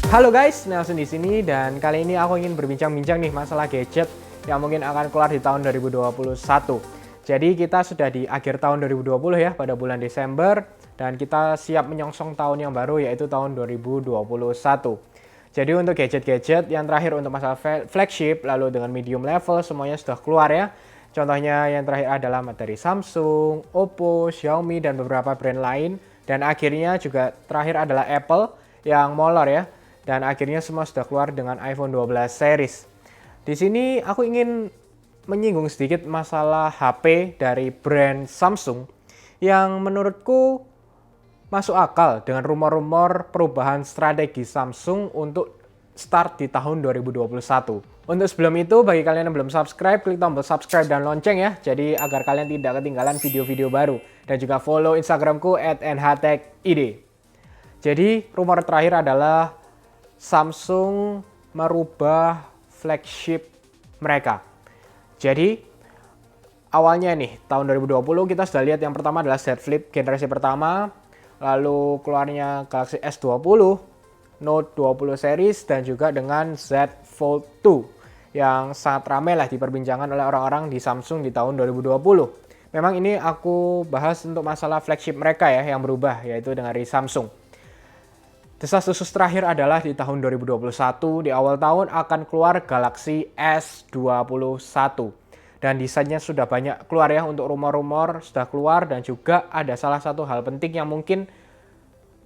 Halo guys, Nelson di sini dan kali ini aku ingin berbincang-bincang nih masalah gadget yang mungkin akan keluar di tahun 2021. Jadi kita sudah di akhir tahun 2020 ya, pada bulan Desember, dan kita siap menyongsong tahun yang baru yaitu tahun 2021. Jadi untuk gadget-gadget yang terakhir untuk masalah flagship lalu dengan medium level semuanya sudah keluar ya. Contohnya yang terakhir adalah dari Samsung, Oppo, Xiaomi dan beberapa brand lain, dan akhirnya juga terakhir adalah Apple yang molor ya. Dan akhirnya semua sudah keluar dengan iPhone 12 series. Di sini aku ingin menyinggung sedikit masalah HP dari brand Samsung yang menurutku masuk akal dengan rumor-rumor perubahan strategi Samsung untuk start di tahun 2021. Untuk sebelum itu, bagi kalian yang belum subscribe, klik tombol subscribe dan lonceng ya, jadi agar kalian tidak ketinggalan video-video baru. Dan juga follow Instagramku @nhtechid. Jadi rumor terakhir adalah Samsung merubah flagship mereka. Jadi awalnya nih tahun 2020 kita sudah lihat yang pertama adalah Z Flip generasi pertama, lalu keluarnya Galaxy S20, Note 20 series dan juga dengan Z Fold 2 yang sangat ramai lah diperbincangkan oleh orang-orang di Samsung di tahun 2020. Memang ini aku bahas untuk masalah flagship mereka ya yang berubah, yaitu dari Samsung. Desas-desus terakhir adalah di tahun 2021, di awal tahun akan keluar Galaxy S21. Dan desainnya sudah banyak keluar ya, untuk rumor-rumor sudah keluar, dan juga ada salah satu hal penting yang mungkin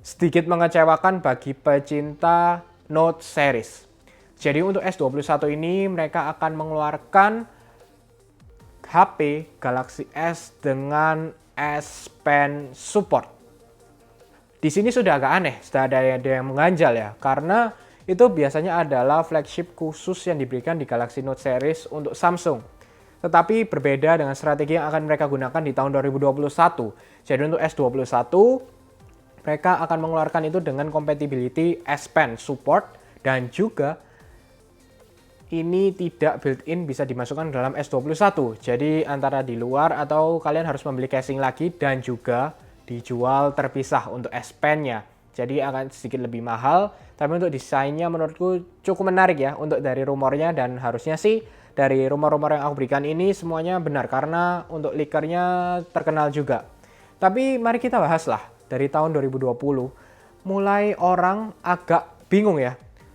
sedikit mengecewakan bagi pecinta Note series. Jadi untuk S21 ini mereka akan mengeluarkan HP Galaxy S dengan S Pen support. Di sini sudah agak aneh, sudah ada yang mengganjal ya, karena itu biasanya adalah flagship khusus yang diberikan di Galaxy Note series untuk Samsung. Tetapi berbeda dengan strategi yang akan mereka gunakan di tahun 2021. Jadi untuk S21, mereka akan mengeluarkan itu dengan compatibility S Pen support, dan juga ini tidak built-in bisa dimasukkan dalam S21. Jadi antara di luar atau kalian harus membeli casing lagi dan juga dijual terpisah untuk S Pen-nya. Jadi akan sedikit lebih mahal, tapi untuk desainnya menurutku cukup menarik ya untuk dari rumornya, dan harusnya sih dari rumor-rumor yang aku berikan ini semuanya benar karena untuk leakernya terkenal juga. Tapi mari kita bahaslah dari tahun 2020 mulai orang agak bingung ya.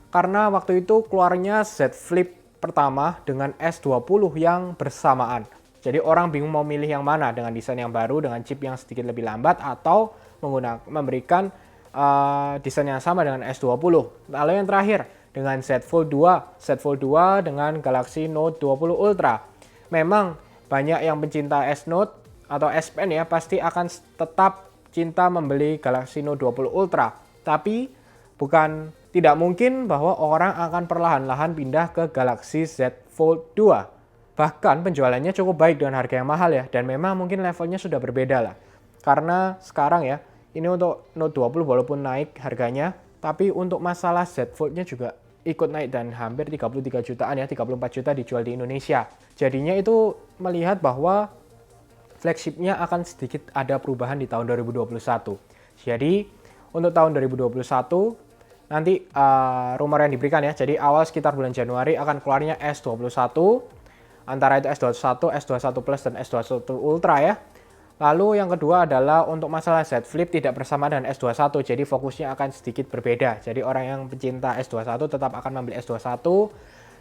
Karena waktu itu keluarnya Z Flip pertama dengan S20 yang bersamaan. Jadi orang bingung mau milih yang mana, dengan desain yang baru, dengan chip yang sedikit lebih lambat, atau memberikan desain yang sama dengan S20. Lalu yang terakhir dengan Z Fold 2. Z Fold 2 dengan Galaxy Note 20 Ultra. Memang banyak yang pencinta S Note atau S Pen ya pasti akan tetap cinta membeli Galaxy Note 20 Ultra. Tapi bukan tidak mungkin bahwa orang akan perlahan-lahan pindah ke Galaxy Z Fold 2. Bahkan penjualannya cukup baik dengan harga yang mahal ya, dan memang mungkin levelnya sudah berbeda lah. Karena sekarang ya, ini untuk Note 20 walaupun naik harganya, tapi untuk masalah Z Fold-nya juga ikut naik dan hampir 33 jutaan ya, 34 juta dijual di Indonesia. Jadinya itu melihat bahwa flagship-nya akan sedikit ada perubahan di tahun 2021. Jadi untuk tahun 2021 nanti rumor yang diberikan ya, jadi awal sekitar bulan Januari akan keluarnya S21, antara itu S21, S21 Plus, dan S21 Ultra ya. Lalu yang kedua adalah untuk masalah Z Flip tidak bersama dengan S21, jadi fokusnya akan sedikit berbeda. Jadi orang yang pecinta S21 tetap akan membeli S21.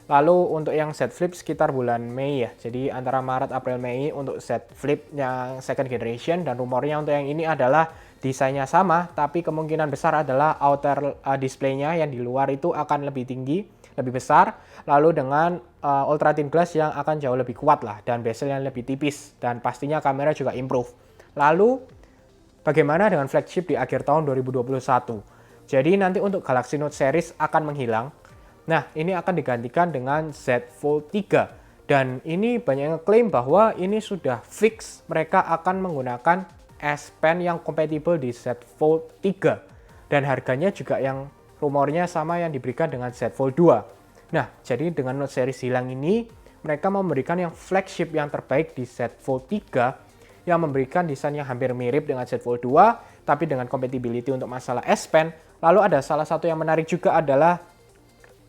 Lalu untuk yang Z Flip sekitar bulan Mei ya, jadi antara Maret, April, Mei untuk Z Flip yang second generation. Dan rumornya untuk yang ini adalah desainnya sama, tapi kemungkinan besar adalah outer display-nya yang di luar itu akan lebih tinggi, lebih besar, lalu dengan ultra thin glass yang akan jauh lebih kuat lah, dan bezel yang lebih tipis, dan pastinya kamera juga improve. Lalu bagaimana dengan flagship di akhir tahun 2021? Jadi nanti untuk Galaxy Note series akan menghilang. Nah, ini akan digantikan dengan Z Fold 3. Dan ini banyak yang ngeklaim bahwa ini sudah fix mereka akan menggunakan S Pen yang compatible di Z Fold 3. Dan harganya juga yang rumornya sama yang diberikan dengan Z Fold 2. Nah, jadi dengan Note series hilang ini, mereka memberikan yang flagship yang terbaik di Z Fold 3 yang memberikan desain yang hampir mirip dengan Z Fold 2 tapi dengan compatibility untuk masalah S Pen. Lalu ada salah satu yang menarik juga adalah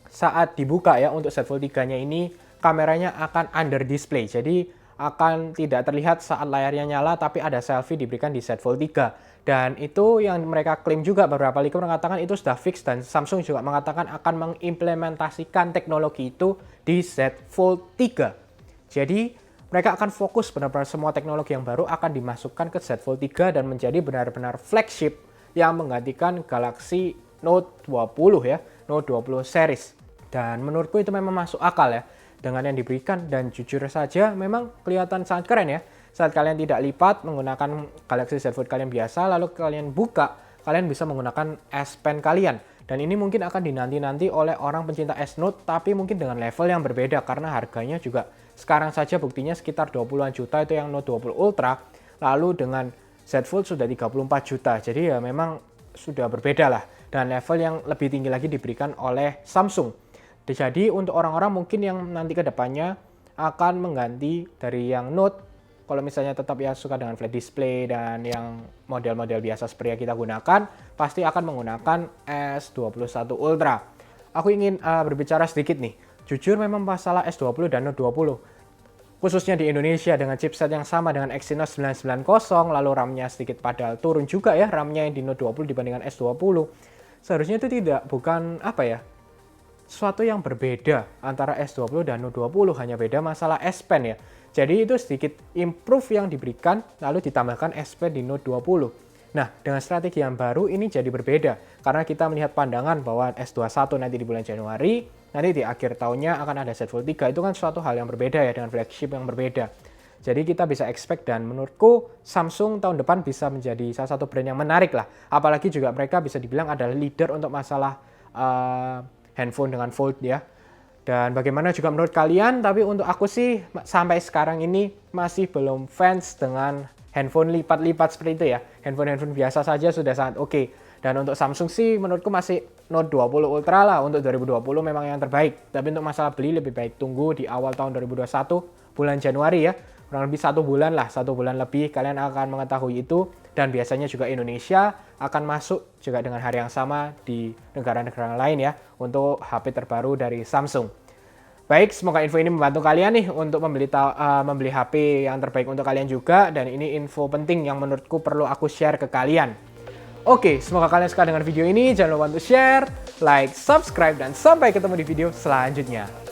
saat dibuka ya untuk Z Fold 3-nya ini kameranya akan under display. Jadi akan tidak terlihat saat layarnya nyala, tapi ada selfie diberikan di Z Fold 3. Dan itu yang mereka klaim juga, beberapa leaker mengatakan itu sudah fix, dan Samsung juga mengatakan akan mengimplementasikan teknologi itu di Z Fold 3. Jadi mereka akan fokus benar-benar semua teknologi yang baru akan dimasukkan ke Z Fold 3 dan menjadi benar-benar flagship yang menggantikan Galaxy Note 20 ya, Note 20 series. Dan menurutku itu memang masuk akal ya dengan yang diberikan, dan jujur saja memang kelihatan sangat keren ya. Saat kalian tidak lipat menggunakan Galaxy Z Fold kalian biasa, lalu kalian buka, kalian bisa menggunakan S Pen kalian. Dan ini mungkin akan dinanti-nanti oleh orang pencinta S Note, tapi mungkin dengan level yang berbeda karena harganya juga sekarang saja buktinya sekitar 20-an juta itu yang Note 20 Ultra, lalu dengan Z Fold sudah 34 juta. Jadi ya memang sudah berbeda lah, dan level yang lebih tinggi lagi diberikan oleh Samsung. Jadi untuk orang-orang mungkin yang nanti ke depannya akan mengganti dari yang Note, kalau misalnya tetap ya suka dengan flat display dan yang model-model biasa seperti yang kita gunakan, pasti akan menggunakan S21 Ultra. Aku ingin berbicara sedikit nih. Jujur memang masalah S20 dan Note 20, khususnya di Indonesia dengan chipset yang sama dengan Exynos 990, lalu RAM-nya sedikit padahal turun juga ya RAM-nya yang di Note 20 dibandingkan S20. Seharusnya itu bukan apa ya, sesuatu yang berbeda antara S20 dan Note 20, hanya beda masalah S Pen ya. Jadi itu sedikit improve yang diberikan, lalu ditambahkan S Pen di Note 20. Nah, dengan strategi yang baru ini jadi berbeda, karena kita melihat pandangan bahwa S21 nanti di bulan Januari, nanti di akhir tahunnya akan ada Z Fold 3, itu kan suatu hal yang berbeda ya, dengan flagship yang berbeda. Jadi kita bisa expect, dan menurutku Samsung tahun depan bisa menjadi salah satu brand yang menarik lah. Apalagi juga mereka bisa dibilang adalah leader untuk masalah handphone dengan fold ya. Dan bagaimana juga menurut kalian? Tapi untuk aku sih sampai sekarang ini masih belum fans dengan handphone lipat-lipat seperti itu ya. Handphone biasa saja sudah sangat oke. Dan untuk Samsung sih menurutku masih Note 20 Ultra lah untuk 2020 memang yang terbaik. Tapi untuk masalah beli lebih baik tunggu di awal tahun 2021 bulan Januari ya. Kurang lebih 1 bulan lah, 1 bulan lebih kalian akan mengetahui itu. Dan biasanya juga Indonesia akan masuk juga dengan hari yang sama di negara-negara lain ya untuk HP terbaru dari Samsung. Baik, semoga info ini membantu kalian nih untuk membeli HP yang terbaik untuk kalian juga. Dan ini info penting yang menurutku perlu aku share ke kalian. Oke, semoga kalian suka dengan video ini. Jangan lupa untuk share, like, subscribe, dan sampai ketemu di video selanjutnya.